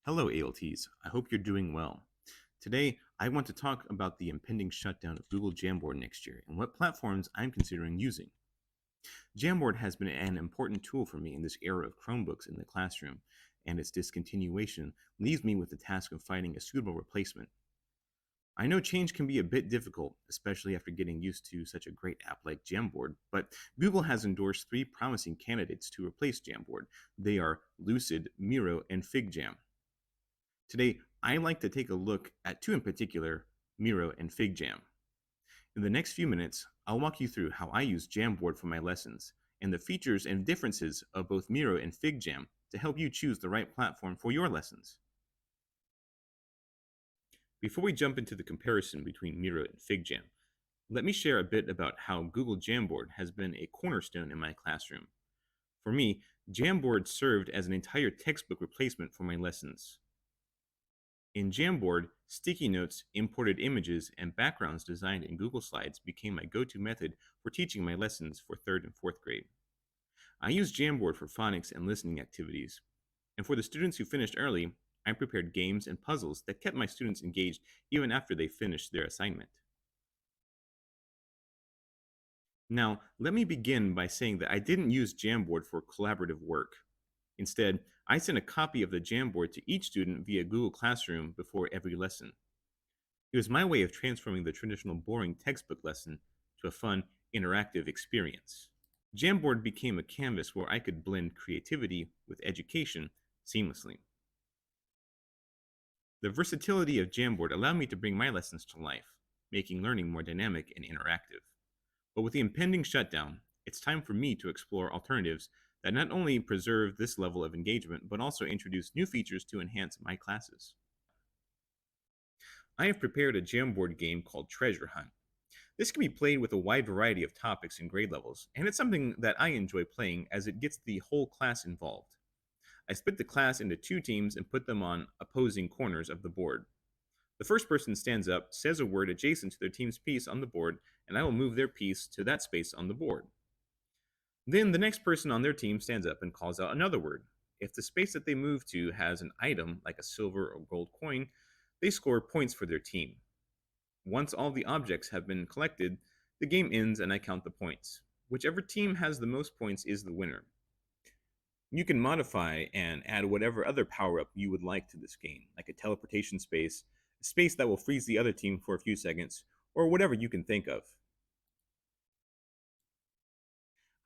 Hello, ALTs. I hope you're doing well. Today, I want to talk about the impending shutdown of Google Jamboard next year and what platforms I'm considering using. Jamboard has been an important tool for me in this era of Chromebooks in the classroom, and its discontinuation leaves me with the task of finding a suitable replacement. I know change can be a bit difficult, especially after getting used to such a great app like Jamboard, but Google has endorsed three promising candidates to replace Jamboard. They are Lucid, Miro, and Figjam. Today, I like to take a look at two in particular, Miro and Figjam. In the next few minutes, I'll walk you through how I use Jamboard for my lessons and the features and differences of both Miro and Figjam to help you choose the right platform for your lessons. Before we jump into the comparison between Miro and Figjam, let me share a bit about how Google Jamboard has been a cornerstone in my classroom. For me, Jamboard served as an entire textbook replacement for my lessons. In Jamboard, sticky notes, imported images, and backgrounds designed in Google Slides became my go-to method for teaching my lessons for 3rd and 4th grade. I used Jamboard for phonics and listening activities, and for the students who finished early, I prepared games and puzzles that kept my students engaged even after they finished their assignment. Now, let me begin by saying that I didn't use Jamboard for collaborative work. Instead, I sent a copy of the Jamboard to each student via Google Classroom before every lesson. It was my way of transforming the traditional boring textbook lesson to a fun, interactive experience. Jamboard became a canvas where I could blend creativity with education seamlessly. The versatility of Jamboard allowed me to bring my lessons to life, making learning more dynamic and interactive. But with the impending shutdown, it's time for me to explore alternatives that not only preserve this level of engagement, but also introduce new features to enhance my classes. I have prepared a Jamboard game called Treasure Hunt. This can be played with a wide variety of topics and grade levels, and it's something that I enjoy playing as it gets the whole class involved. I split the class into two teams and put them on opposing corners of the board. The first person stands up, says a word adjacent to their team's piece on the board, and I will move their piece to that space on the board. Then the next person on their team stands up and calls out another word. If the space that they move to has an item like a silver or gold coin, they score points for their team. Once all the objects have been collected, the game ends and I count the points. Whichever team has the most points is the winner. You can modify and add whatever other power-up you would like to this game, like a teleportation space, a space that will freeze the other team for a few seconds, or whatever you can think of.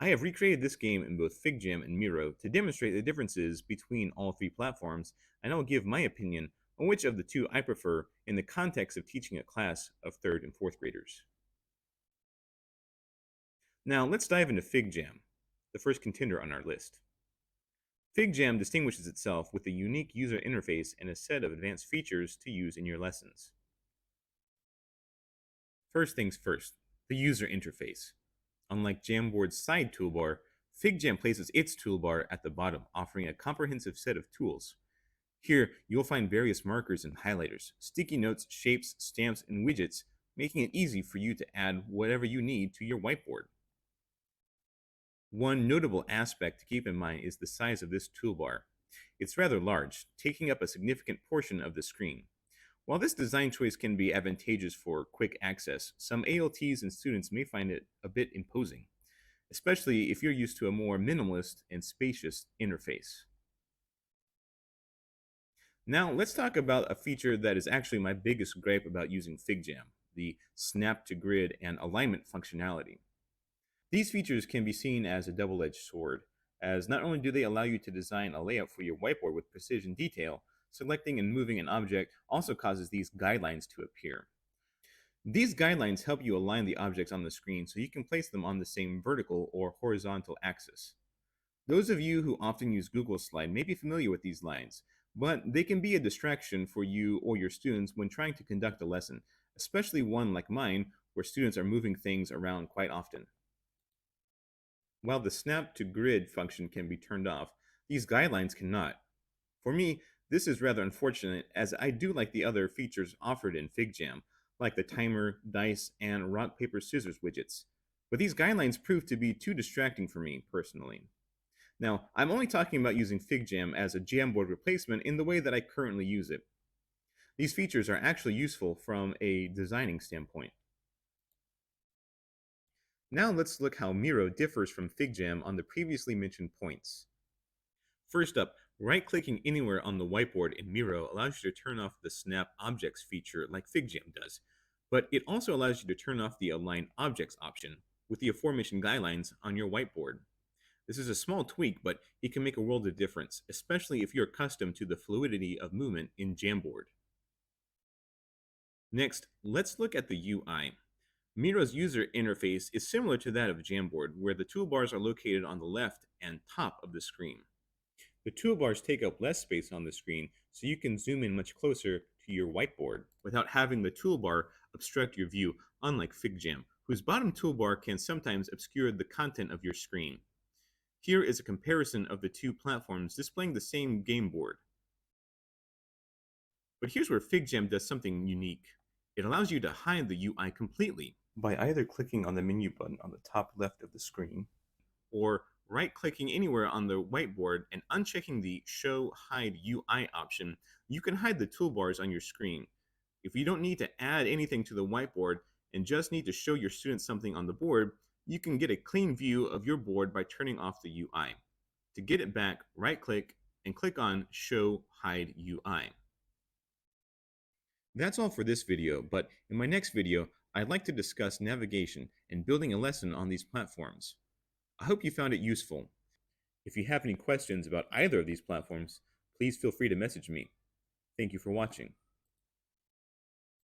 I have recreated this game in both Figjam and Miro to demonstrate the differences between all three platforms, and I will give my opinion on which of the two I prefer in the context of teaching a class of 3rd and 4th graders. Now let's dive into Figjam, the first contender on our list. Figjam distinguishes itself with a unique user interface and a set of advanced features to use in your lessons. First things first, the user interface. Unlike Jamboard's side toolbar, Figjam places its toolbar at the bottom, offering a comprehensive set of tools. Here, you'll find various markers and highlighters, sticky notes, shapes, stamps, and widgets, making it easy for you to add whatever you need to your whiteboard. One notable aspect to keep in mind is the size of this toolbar. It's rather large, taking up a significant portion of the screen. While this design choice can be advantageous for quick access, some ALTs and students may find it a bit imposing, especially if you're used to a more minimalist and spacious interface. Now, let's talk about a feature that is actually my biggest gripe about using Figjam, the snap to grid and alignment functionality. These features can be seen as a double-edged sword, as not only do they allow you to design a layout for your whiteboard with precision detail, selecting and moving an object also causes these guidelines to appear. These guidelines help you align the objects on the screen so you can place them on the same vertical or horizontal axis. Those of you who often use Google Slide may be familiar with these lines, but they can be a distraction for you or your students when trying to conduct a lesson, especially one like mine where students are moving things around quite often. While the snap to grid function can be turned off, these guidelines cannot. For me, this is rather unfortunate as I do like the other features offered in Figjam, like the timer, dice, and rock, paper, scissors widgets. But these guidelines prove to be too distracting for me personally. Now, I'm only talking about using Figjam as a Jamboard replacement in the way that I currently use it. These features are actually useful from a designing standpoint. Now let's look how Miro differs from Figjam on the previously mentioned points. First up, right-clicking anywhere on the whiteboard in Miro allows you to turn off the Snap Objects feature like Figjam does, but it also allows you to turn off the Align Objects option with the aforementioned guidelines on your whiteboard. This is a small tweak, but it can make a world of difference, especially if you're accustomed to the fluidity of movement in Jamboard. Next, let's look at the UI. Miro's user interface is similar to that of Jamboard, where the toolbars are located on the left and top of the screen. The toolbars take up less space on the screen, so you can zoom in much closer to your whiteboard without having the toolbar obstruct your view, unlike Figjam, whose bottom toolbar can sometimes obscure the content of your screen. Here is a comparison of the two platforms displaying the same game board. But here's where Figjam does something unique. It allows you to hide the UI completely by either clicking on the menu button on the top left of the screen or right-clicking anywhere on the whiteboard and unchecking the Show Hide UI option. You can hide the toolbars on your screen. If you don't need to add anything to the whiteboard and just need to show your students something on the board, you can get a clean view of your board by turning off the UI. To get it back, right-click and click on Show Hide UI. That's all for this video, but in my next video, I'd like to discuss navigation and building a lesson on these platforms. I hope you found it useful. If you have any questions about either of these platforms, please feel free to message me. Thank you for watching.